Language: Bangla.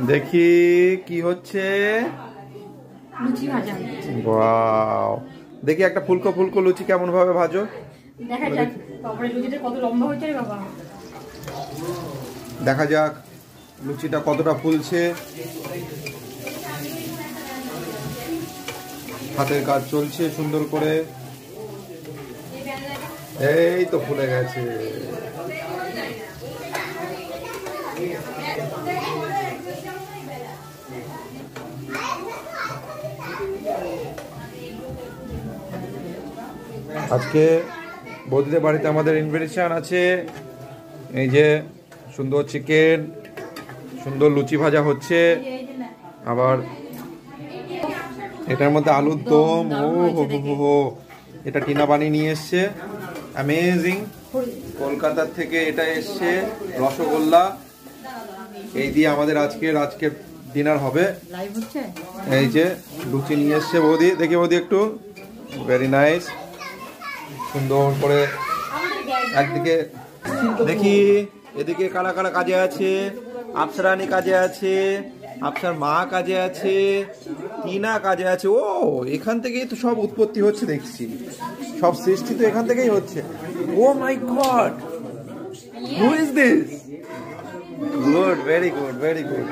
দেখি কি হচ্ছে। লুচি ভাজা হচ্ছে। ওয়াও, দেখি একটা ফুলকো ফুলকো লুচি কেমন ভাবে ভাজো। দেখা যাক তারপরে লুচিটা কত লম্বা হচ্ছে রে বাবা। দেখা যাক লুচিটা কতটা ফুলছে। হাতের কাজ চলছে সুন্দর করে। এই তো ফুলে গেছে। আজকে বৌদিদের বাড়িতে আমাদের ইনভিটেশন আছে। এই যে সুন্দর চিকেন, সুন্দর লুচি ভাজা হচ্ছে, আবার এটার মধ্যে আলুর দম। ও হো হো হো, এটা টিনা বানিয়ে নিয়ে এসছে, অ্যামেজিং। কলকাতার থেকে এটা এসছে রসগোল্লা। এই দিয়ে আমাদের আজকের ডিনার হবে। এই যে লুচি নিয়ে এসছে বৌদি, দেখি বৌদি একটু। ভেরি নাইস, সুন্দর করে। একদিকে দেখি, এদিকে কারা কারা কাজে আছে। আফসারানি কাজে আছে, আফসার মা কাজে আছে, টিনা কাজে আছে। ও, এখান থেকেই তো সব উৎপত্তি হচ্ছে দেখছি, সব সৃষ্টি তো এখান থেকেই হচ্ছে। Oh my god, who is this? Good, very good, very good.